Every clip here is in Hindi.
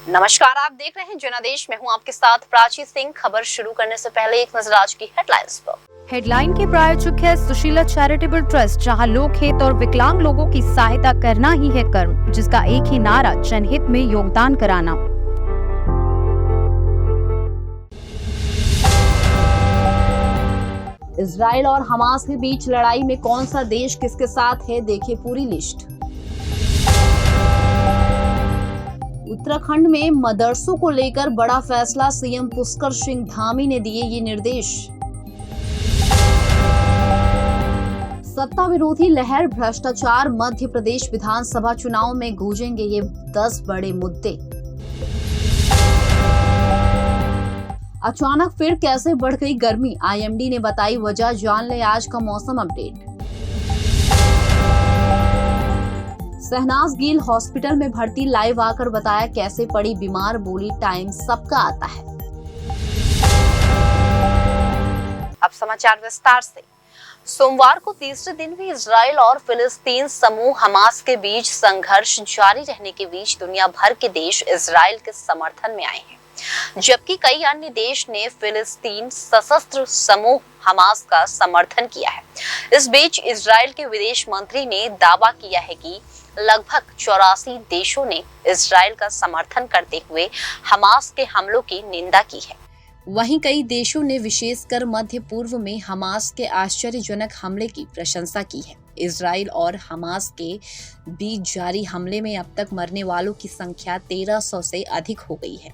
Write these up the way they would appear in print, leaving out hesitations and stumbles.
नमस्कार, आप देख रहे हैं जनादेश। मैं हूं आपके साथ प्राची सिंह। खबर शुरू करने से पहले एक नजर आज की हेडलाइंस पर। हेडलाइन के प्रायोजक है सुशीला चैरिटेबल ट्रस्ट, जहां लोक हित और विकलांग लोगों की सहायता करना ही है कर्म, जिसका एक ही नारा जनहित में योगदान कराना। इजराइल और हमास के बीच लड़ाई में कौन सा देश किसके साथ है, देखिए पूरी लिस्ट। उत्तराखंड में मदरसों को लेकर बड़ा फैसला, सीएम पुष्कर सिंह धामी ने दिए ये निर्देश। सत्ता विरोधी लहर, भ्रष्टाचार, मध्य प्रदेश विधानसभा चुनाव में गूंजेंगे ये 10 बड़े मुद्दे। अचानक फिर कैसे बढ़ गई गर्मी, आईएमडी ने बताई वजह, जान ले आज का मौसम अपडेट। शहनाज गिल हॉस्पिटल में भर्ती, लाइव आकर बताया कैसे पड़ी बीमार, बोली टाइम सबका आता है। अब समाचार विस्तार से। सोमवार को तीसरे दिन भी इजराइल और फिलिस्तीन समूह हमास के बीच संघर्ष जारी रहने के बीच दुनिया भर के देश इजराइल के समर्थन में आए हैं, जबकि कई अन्य देश ने फिलिस्तीन सशस्त्र समूह हमास का समर्थन किया है। इस बीच इजराइल के विदेश मंत्री ने दावा किया है कि लगभग 84 देशों ने इजराइल का समर्थन करते हुए हमास के हमलों की निंदा की है। वहीं कई देशों ने विशेषकर मध्य पूर्व में हमास के आश्चर्यजनक हमले की प्रशंसा की है। इजराइल और हमास के बीच जारी हमले में अब तक मरने वालों की संख्या 1300 से अधिक हो गई है।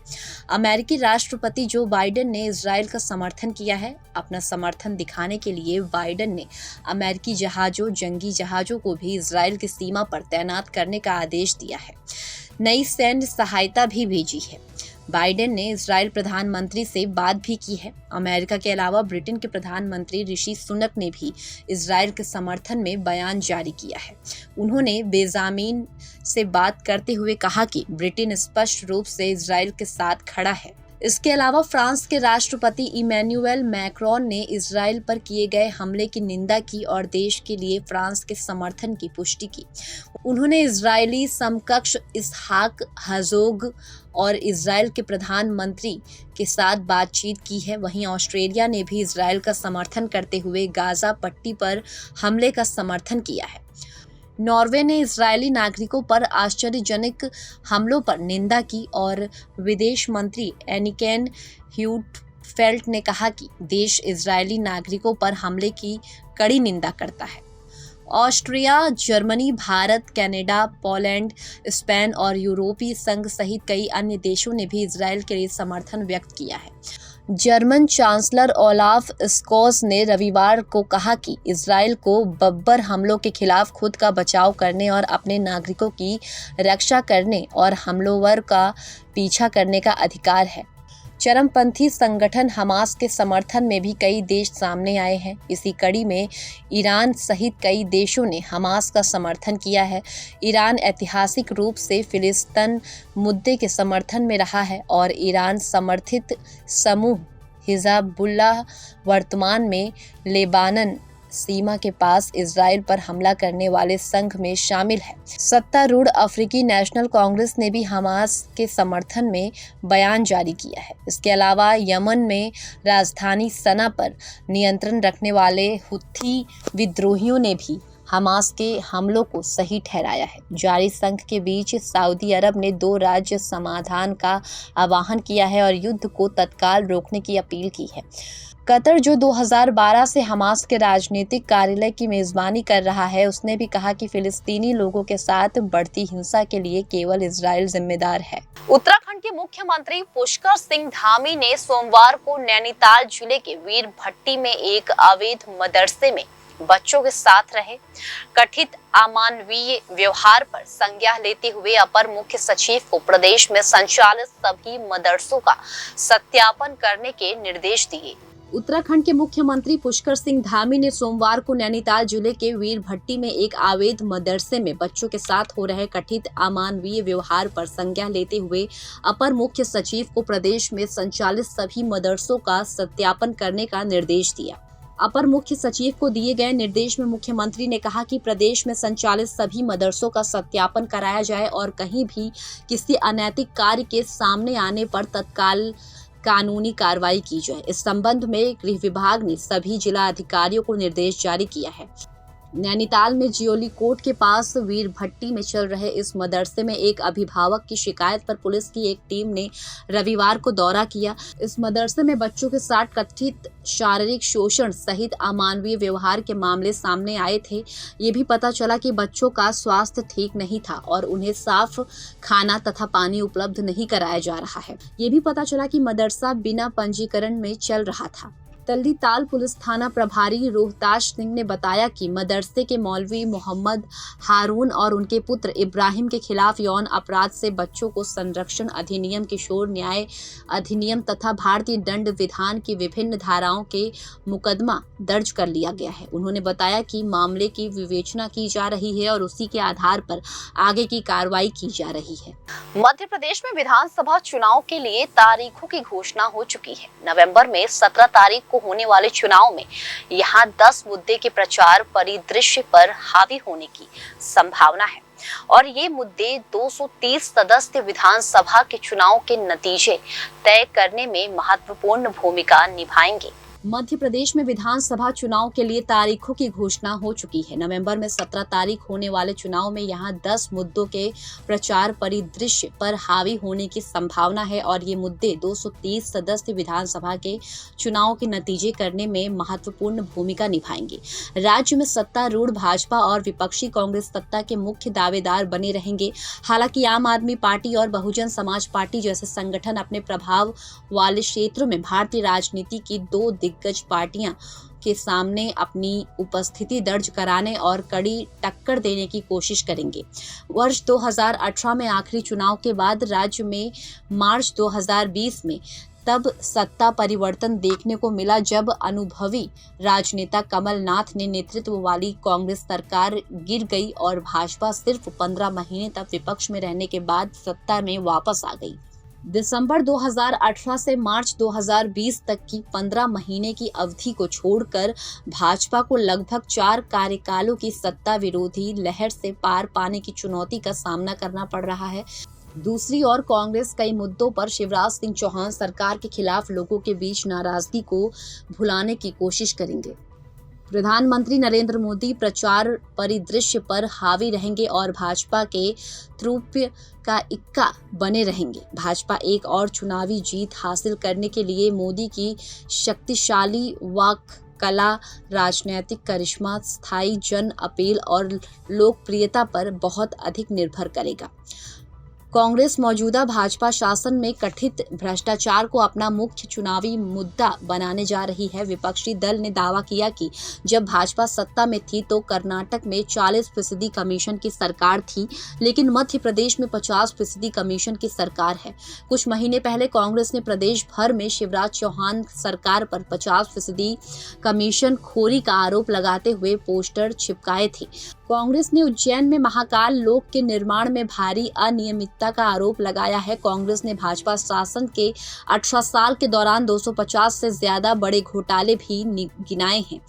अमेरिकी राष्ट्रपति जो बाइडेन ने इजराइल का समर्थन किया है। अपना समर्थन दिखाने के लिए बाइडेन ने अमेरिकी जहाजों, जंगी जहाजों को भी इजराइल की सीमा पर तैनात करने का आदेश दिया है। नई सैन्य सहायता भी भेजी है। बाइडेन ने इजराइल प्रधानमंत्री से बात भी की है। अमेरिका के अलावा ब्रिटेन के प्रधानमंत्री ऋषि सुनक ने भी इजराइल के समर्थन में बयान जारी किया है। उन्होंने बेंजामिन से बात करते हुए कहा कि ब्रिटेन स्पष्ट रूप से इजराइल के साथ खड़ा है। इसके अलावा फ्रांस के राष्ट्रपति इमैनुअल मैक्रोन ने इजराइल पर किए गए हमले की निंदा की और देश के लिए फ्रांस के समर्थन की पुष्टि की। उन्होंने इजरायली समकक्ष इसहाक हर्जोग और इजराइल के प्रधानमंत्री के साथ बातचीत की है। वहीं ऑस्ट्रेलिया ने भी इजराइल का समर्थन करते हुए गाजा पट्टी पर हमले का समर्थन किया है। नॉर्वे ने इजरायली नागरिकों पर आश्चर्यजनक हमलों पर निंदा की और विदेश मंत्री एनिकेन ह्यूटफेल्ट ने कहा कि देश इजरायली नागरिकों पर हमले की कड़ी निंदा करता है। Austria, Germany, Bharat, Canada, Poland, Spain और यूरोपीय संघ सहित कई अन्य देशों ने भी इजराइल के लिए समर्थन व्यक्त किया है। जर्मन चांसलर ओलाफ स्कोल्स ने रविवार को कहा कि इजराइल को बब्बर हमलों के खिलाफ खुद का बचाव करने और अपने नागरिकों की रक्षा करने और हमलावर का पीछा करने का अधिकार है। चरमपंथी संगठन हमास के समर्थन में भी कई देश सामने आए हैं। इसी कड़ी में ईरान सहित कई देशों ने हमास का समर्थन किया है। ईरान ऐतिहासिक रूप से फिलिस्तीन मुद्दे के समर्थन में रहा है और ईरान समर्थित समूह हिज़बुल्लाह वर्तमान में लेबानन सीमा के पास इजराइल पर हमला करने वाले संघ में शामिल है। सत्तारूढ़ अफ्रीकी नेशनल कांग्रेस ने भी हमास के समर्थन में बयान जारी किया है। इसके अलावा यमन में राजधानी सना पर नियंत्रण रखने वाले हुथी विद्रोहियों ने भी हमास के हमलों को सही ठहराया है। जारी संघ के बीच सऊदी अरब ने 2 राज्य समाधान का आह्वान किया है और युद्ध को तत्काल रोकने की अपील की है। कतर, जो 2012 से हमास के राजनीतिक कार्यालय की मेजबानी कर रहा है, उसने भी कहा कि फिलिस्तीनी लोगों के साथ बढ़ती हिंसा के लिए केवल इजराइल जिम्मेदार है। उत्तराखंड के मुख्यमंत्री पुष्कर सिंह धामी ने सोमवार को नैनीताल जिले के वीर भट्टी में एक अवैध मदरसे में बच्चों के साथ रहे कथित अमानवीय व्यवहार पर संज्ञान लेते हुए अपर मुख्य सचिव को प्रदेश में संचालित सभी मदरसों का सत्यापन करने के निर्देश दिए। उत्तराखंड के मुख्यमंत्री पुष्कर सिंह धामी ने सोमवार को नैनीताल जिले के वीर भट्टी में एक अवैध मदरसे में बच्चों के साथ हो रहे कथित अमानवीय व्यवहार पर संज्ञान लेते हुए अपर मुख्य सचिव को प्रदेश में संचालित सभी मदरसों का सत्यापन करने का निर्देश दिया। अपर मुख्य सचिव को दिए गए निर्देश में मुख्यमंत्री ने कहा कि प्रदेश में संचालित सभी मदरसों का सत्यापन कराया जाए और कहीं भी किसी अनैतिक कार्य के सामने आने पर तत्काल कानूनी कार्रवाई की जाए। इस संबंध में गृह विभाग ने सभी जिला अधिकारियों को निर्देश जारी किया है। नैनीताल में जियोली कोट के पास वीर भट्टी में चल रहे इस मदरसे में एक अभिभावक की शिकायत पर पुलिस की एक टीम ने रविवार को दौरा किया। इस मदरसे में बच्चों के साथ कथित शारीरिक शोषण सहित अमानवीय व्यवहार के मामले सामने आए थे। ये भी पता चला कि बच्चों का स्वास्थ्य ठीक नहीं था और उन्हें साफ खाना तथा पानी उपलब्ध नहीं कराया जा रहा है। ये भी पता चला कि मदरसा बिना पंजीकरण में चल रहा था। तल्लीताल पुलिस थाना प्रभारी रोहताश सिंह ने बताया कि मदरसे के मौलवी मोहम्मद हारून और उनके पुत्र इब्राहिम के खिलाफ यौन अपराध से बच्चों को संरक्षण अधिनियम, किशोर न्याय अधिनियम तथा भारतीय दंड विधान की विभिन्न धाराओं के मुकदमा दर्ज कर लिया गया है। उन्होंने बताया कि मामले की विवेचना की जा रही है और उसी के आधार पर आगे की कार्रवाई की जा रही है। मध्य प्रदेश में विधानसभा चुनाव के लिए तारीखों की घोषणा हो चुकी है। नवंबर में 17 तारीख को होने वाले चुनाव में यहां 10 मुद्दे के प्रचार परिदृश्य पर हावी होने की संभावना है और ये मुद्दे 230 सदस्य विधानसभा के चुनाव के नतीजे तय करने में महत्वपूर्ण भूमिका निभाएंगे। मध्य प्रदेश में विधानसभा चुनाव के लिए तारीखों की घोषणा हो चुकी है। नवंबर में 17 तारीख होने वाले चुनाव में यहां 10 मुद्दों के प्रचार परिदृश्य पर हावी होने की संभावना है और ये मुद्दे 230 सदस्य विधानसभा के चुनाव के नतीजे करने में महत्वपूर्ण भूमिका निभाएंगे। राज्य में सत्तारूढ़ भाजपा और विपक्षी कांग्रेस सत्ता के मुख्य दावेदार बने रहेंगे। हालांकि आम आदमी पार्टी और बहुजन समाज पार्टी जैसे संगठन अपने प्रभाव वाले क्षेत्रों में भारतीय राजनीति की दो दिग्गज पार्टियां के सामने अपनी उपस्थिति दर्ज कराने और कड़ी टक्कर देने की कोशिश करेंगे। वर्ष 2018 में आखिरी चुनाव के बाद राज्य में मार्च 2020 में तब सत्ता परिवर्तन देखने को मिला जब अनुभवी राजनेता कमलनाथ ने नेतृत्व वाली कांग्रेस सरकार गिर गई और भाजपा सिर्फ 15 महीने तक विपक्ष में रहने के बाद सत्ता में वापस आ गई। दिसंबर 2018 से मार्च 2020 तक की 15 महीने की अवधि को छोड़कर भाजपा को लगभग 4 कार्यकालों की सत्ता विरोधी लहर से पार पाने की चुनौती का सामना करना पड़ रहा है। दूसरी ओर कांग्रेस कई मुद्दों पर शिवराज सिंह चौहान सरकार के खिलाफ लोगों के बीच नाराजगी को भुलाने की कोशिश करेंगे। प्रधानमंत्री नरेंद्र मोदी प्रचार परिदृश्य पर हावी रहेंगे और भाजपा के त्रूप्य का इक्का बने रहेंगे। भाजपा एक और चुनावी जीत हासिल करने के लिए मोदी की शक्तिशाली वाक कला, राजनीतिक करिश्मा, स्थायी जन अपील और लोकप्रियता पर बहुत अधिक निर्भर करेगा। कांग्रेस मौजूदा भाजपा शासन में कथित भ्रष्टाचार को अपना मुख्य चुनावी मुद्दा बनाने जा रही है। विपक्षी दल ने दावा किया कि जब भाजपा सत्ता में थी तो कर्नाटक में 40% कमीशन की सरकार थी, लेकिन मध्य प्रदेश में 50% कमीशन की सरकार है। कुछ महीने पहले कांग्रेस ने प्रदेश भर में शिवराज चौहान सरकार पर 50% कमीशन खोरी का आरोप लगाते हुए पोस्टर चिपकाए थे। कांग्रेस ने उज्जैन में महाकाल लोक के निर्माण में भारी अनियमितता का आरोप लगाया है। कांग्रेस ने भाजपा शासन के 18 साल के दौरान 250 से ज्यादा बड़े घोटाले भी गिनाए हैं।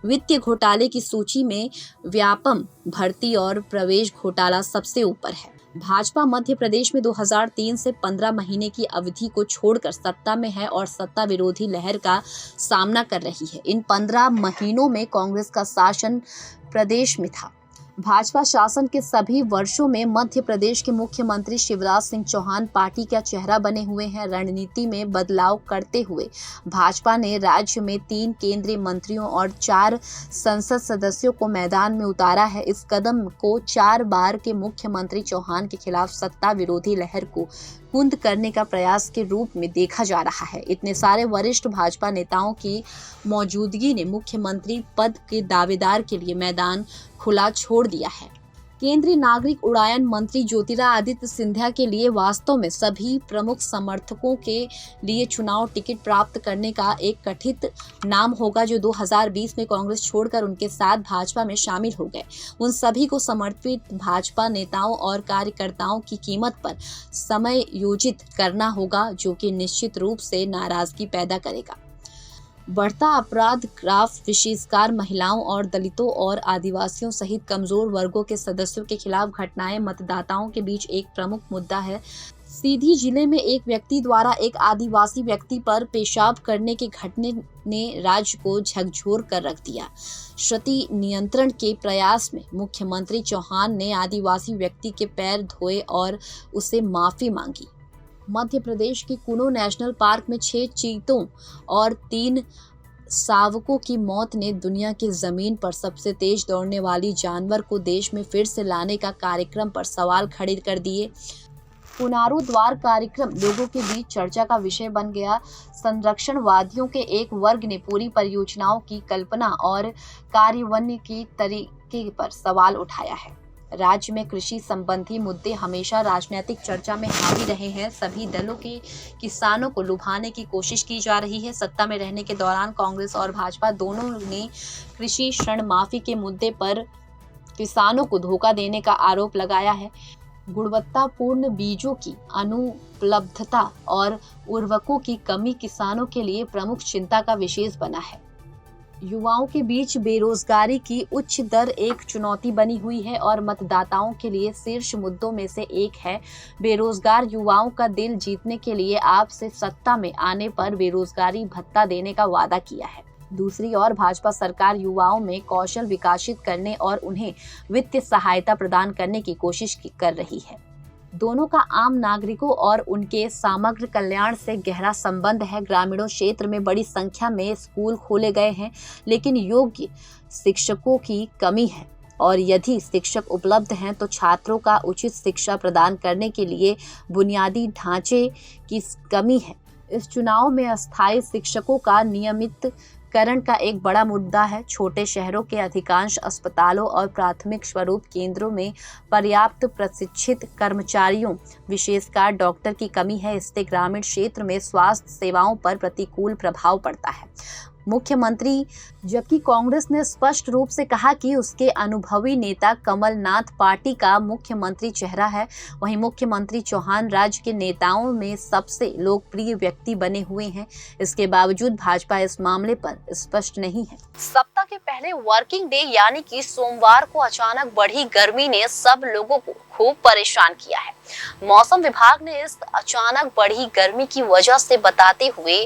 वित्तीय घोटाले की सूची में व्यापम, भर्ती और प्रवेश घोटाला सबसे ऊपर है। भाजपा मध्य प्रदेश में 2003 से 15 महीने की अवधि को छोड़कर सत्ता में है और सत्ता विरोधी लहर का सामना कर रही है। इन 15 महीनों में कांग्रेस का शासन प्रदेश में था। भाजपा शासन के सभी वर्षों में मध्य प्रदेश के मुख्यमंत्री शिवराज सिंह चौहान पार्टी का चेहरा बने हुए हैं। रणनीति में बदलाव करते हुए भाजपा ने राज्य में 3 केंद्रीय मंत्रियों और 4 संसद सदस्यों को मैदान में उतारा है। इस कदम को 4 बार के मुख्यमंत्री चौहान के खिलाफ सत्ता विरोधी लहर को कुंद करने का प्रयास के रूप में देखा जा रहा है। इतने सारे वरिष्ठ भाजपा नेताओं की मौजूदगी ने मुख्यमंत्री पद के दावेदार के लिए मैदान खुला छोड़ दिया है। केंद्रीय नागरिक उड्डयन मंत्री ज्योतिरादित्य सिंधिया के लिए वास्तव में सभी प्रमुख समर्थकों के लिए चुनाव टिकट प्राप्त करने का एक कथित नाम होगा, जो 2020 में कांग्रेस छोड़कर उनके साथ भाजपा में शामिल हो गए। उन सभी को समर्पित भाजपा नेताओं और कार्यकर्ताओं की कीमत पर समय योजित करना होगा, जो कि निश्चित रूप से नाराजगी पैदा करेगा। बढ़ता अपराध ग्राफ विशेषकर महिलाओं और दलितों और आदिवासियों सहित कमजोर वर्गों के सदस्यों के खिलाफ घटनाएं मतदाताओं के बीच एक प्रमुख मुद्दा है। सीधी जिले में एक व्यक्ति द्वारा एक आदिवासी व्यक्ति पर पेशाब करने के घटने ने राज्य को झकझोर कर रख दिया। क्षति नियंत्रण के प्रयास में मुख्यमंत्री चौहान ने आदिवासी व्यक्ति के पैर धोए और उससे माफी मांगी। मध्य प्रदेश के कुनो नेशनल पार्क में 6 चीतों और 3 शावकों की मौत ने दुनिया की जमीन पर सबसे तेज दौड़ने वाली जानवर को देश में फिर से लाने का कार्यक्रम पर सवाल खड़े कर दिए। पुनरुद्धार कार्यक्रम लोगों के बीच चर्चा का विषय बन गया। संरक्षणवादियों के एक वर्ग ने पूरी परियोजनाओं की कल्पना और कार्यान्वयन के तरीके पर सवाल उठाया है। राज्य में कृषि संबंधी मुद्दे हमेशा राजनीतिक चर्चा में हावी रहे हैं। सभी दलों के किसानों को लुभाने की कोशिश की जा रही है। सत्ता में रहने के दौरान कांग्रेस और भाजपा दोनों ने कृषि ऋण माफी के मुद्दे पर किसानों को धोखा देने का आरोप लगाया है। गुणवत्तापूर्ण बीजों की अनुपलब्धता और उर्वरकों की कमी किसानों के लिए प्रमुख चिंता का विषय बना है। युवाओं के बीच बेरोजगारी की उच्च दर एक चुनौती बनी हुई है और मतदाताओं के लिए शीर्ष मुद्दों में से एक है। बेरोजगार युवाओं का दिल जीतने के लिए आपसे सत्ता में आने पर बेरोजगारी भत्ता देने का वादा किया है। दूसरी ओर भाजपा सरकार युवाओं में कौशल विकसित करने और उन्हें वित्तीय सहायता प्रदान करने की कोशिश कर रही है। दोनों का आम नागरिकों और उनके समग्र कल्याण से गहरा संबंध है। ग्रामीणों क्षेत्र में बड़ी संख्या में स्कूल खोले गए हैं, लेकिन योग्य शिक्षकों की कमी है और यदि शिक्षक उपलब्ध हैं तो छात्रों का उचित शिक्षा प्रदान करने के लिए बुनियादी ढांचे की कमी है। इस चुनाव में अस्थायी शिक्षकों का नियमितकरण का एक बड़ा मुद्दा है। छोटे शहरों के अधिकांश अस्पतालों और प्राथमिक स्वरूप केंद्रों में पर्याप्त प्रशिक्षित कर्मचारियों विशेषकर डॉक्टर की कमी है। इससे ग्रामीण क्षेत्र में स्वास्थ्य सेवाओं पर प्रतिकूल प्रभाव पड़ता है। मुख्यमंत्री जबकि कांग्रेस ने स्पष्ट रूप से कहा कि उसके अनुभवी नेता कमलनाथ पार्टी का मुख्यमंत्री चेहरा है, वहीं मुख्यमंत्री चौहान राज्य के नेताओं में सबसे लोकप्रिय व्यक्ति बने हुए हैं। इसके बावजूद भाजपा इस मामले पर स्पष्ट नहीं है। सप्ताह के पहले वर्किंग डे यानी कि सोमवार को अचानक बढ़ी गर्मी ने सब लोगों को खूब परेशान किया है। मौसम विभाग ने इस अचानक बढ़ी गर्मी की वजह से बताते हुए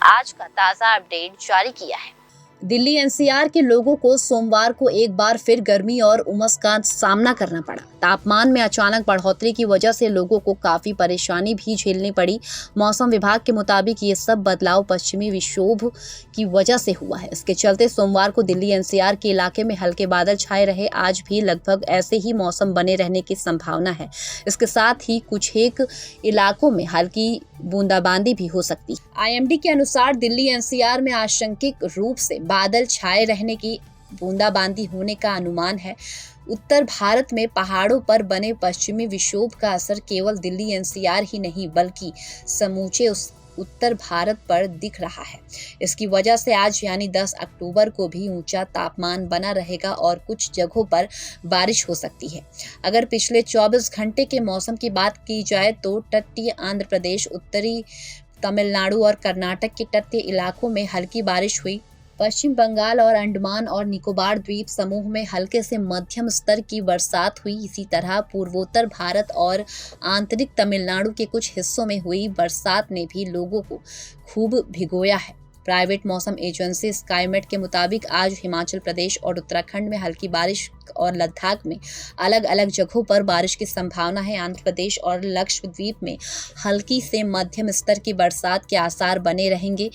आज का ताजा अपडेट जारी किया है। दिल्ली एनसीआर के लोगों को सोमवार को एक बार फिर गर्मी और उमस का सामना करना पड़ा। तापमान में अचानक बढ़ोतरी की वजह से लोगों को काफी परेशानी भी झेलनी पड़ी। मौसम विभाग के मुताबिक ये सब बदलाव पश्चिमी विक्षोभ की वजह से हुआ है। इसके चलते सोमवार को दिल्ली एनसीआर के इलाके में हल्के बादल छाए रहे। आज भी लगभग ऐसे ही मौसम बने रहने की संभावना है। इसके साथ ही कुछ एक इलाकों में हल्की बूंदाबांदी भी हो सकती है। आईएमडी के अनुसार दिल्ली एनसीआर में आंशिक रूप से बादल छाए रहने की बूंदाबांदी होने का अनुमान है। उत्तर भारत में पहाड़ों पर बने पश्चिमी विक्षोभ का असर केवल दिल्ली एनसीआर ही नहीं बल्कि समूचे उत्तर भारत पर दिख रहा है। इसकी वजह से आज यानी 10 अक्टूबर को भी ऊंचा तापमान बना रहेगा और कुछ जगहों पर बारिश हो सकती है। अगर पिछले 24 घंटे के मौसम की बात की जाए तो तटीय आंध्र प्रदेश, उत्तरी तमिलनाडु और कर्नाटक के तटीय इलाकों में हल्की बारिश हुई। पश्चिम बंगाल और अंडमान और निकोबार द्वीप समूह में हल्के से मध्यम स्तर की बरसात हुई। इसी तरह पूर्वोत्तर भारत और आंतरिक तमिलनाडु के कुछ हिस्सों में हुई बरसात ने भी लोगों को खूब भिगोया है। प्राइवेट मौसम एजेंसी स्काईमेट के मुताबिक आज हिमाचल प्रदेश और उत्तराखंड में हल्की बारिश और लद्दाख में अलग अलग जगहों पर बारिश की संभावना है। आंध्र प्रदेश और लक्षद्वीप में हल्की से मध्यम स्तर की बरसात के आसार बने रहेंगे।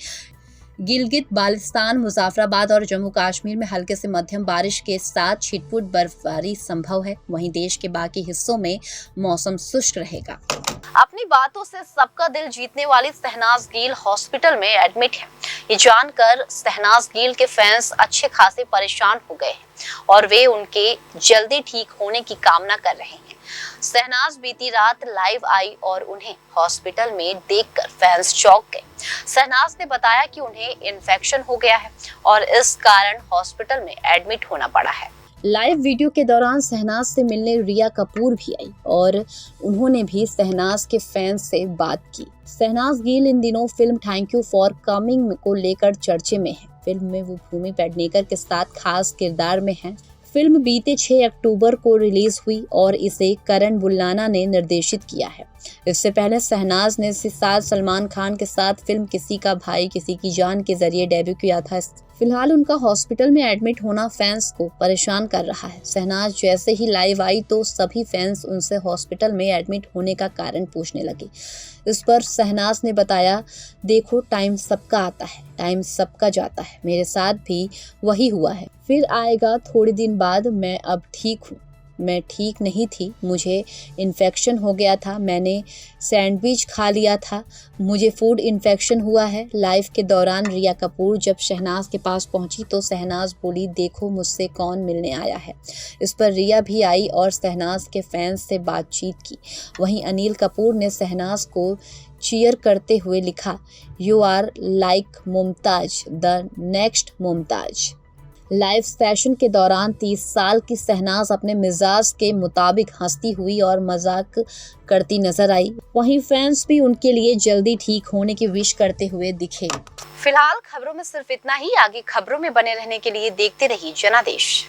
गिलगित बाल्टिस्तान, मुजफ्फराबाद और जम्मू कश्मीर में हल्के से मध्यम बारिश के साथ छिटपुट बर्फबारी संभव है। वहीं देश के बाकी हिस्सों में मौसम शुष्क रहेगा। अपनी बातों से सबका दिल जीतने वाली शहनाज गिल हॉस्पिटल में एडमिट है। ये जानकर शहनाज गिल के फैंस अच्छे खासे परेशान हो गए हैं और वे उनके जल्दी ठीक होने की कामना कर रहे हैं। शहनाज बीती रात लाइव आई और उन्हें हॉस्पिटल में देखकर फैंस चौंक गए। शहनाज ने बताया कि उन्हें इन्फेक्शन हो गया है और इस कारण हॉस्पिटल में एडमिट होना पड़ा है। लाइव वीडियो के दौरान शहनाज से मिलने रिया कपूर भी आई और उन्होंने भी शहनाज के फैंस से बात की। शहनाज गिल इन दिनों film thank you for coming को लेकर चर्चे में है। फिल्म में वो भूमि पेडनेकर के साथ खास किरदार में हैं। फिल्म बीते 6 अक्टूबर को रिलीज हुई और इसे करण बुल्लाना ने निर्देशित किया है। इससे पहले शहनाज ने इसके साथ सलमान खान के साथ फिल्म किसी का भाई किसी की जान के जरिए डेब्यू किया था। फिलहाल उनका हॉस्पिटल में एडमिट होना फैंस को परेशान कर रहा है। शहनाज जैसे ही लाइव आई तो सभी फैंस उनसे हॉस्पिटल में एडमिट होने का कारण पूछने लगे। इस पर शहनाज ने बताया, देखो टाइम सबका आता है, टाइम सबका जाता है, मेरे साथ भी वही हुआ है, फिर आएगा थोड़े दिन बाद। मैं अब ठीक हूँ, मैं ठीक नहीं थी, मुझे इन्फेक्शन हो गया था, मैंने सैंडविच खा लिया था, मुझे फूड इन्फेक्शन हुआ है। लाइव के दौरान रिया कपूर जब शहनाज के पास पहुंची तो शहनाज बोली, देखो मुझसे कौन मिलने आया है। इस पर रिया भी आई और शहनाज के फैंस से बातचीत की। वहीं अनिल कपूर ने शहनाज को चीयर करते हुए लिखा, you are like Mumtaz, the next Mumtaz. Live session के दौरान 30 साल की शहनाज अपने मिजाज के मुताबिक हंसती हुई और मजाक करती नजर आई। वहीं फैंस भी उनके लिए जल्दी ठीक होने की विश करते हुए दिखे। फिलहाल खबरों में सिर्फ इतना ही। आगे खबरों में बने रहने के लिए देखते रहिए जनादेश।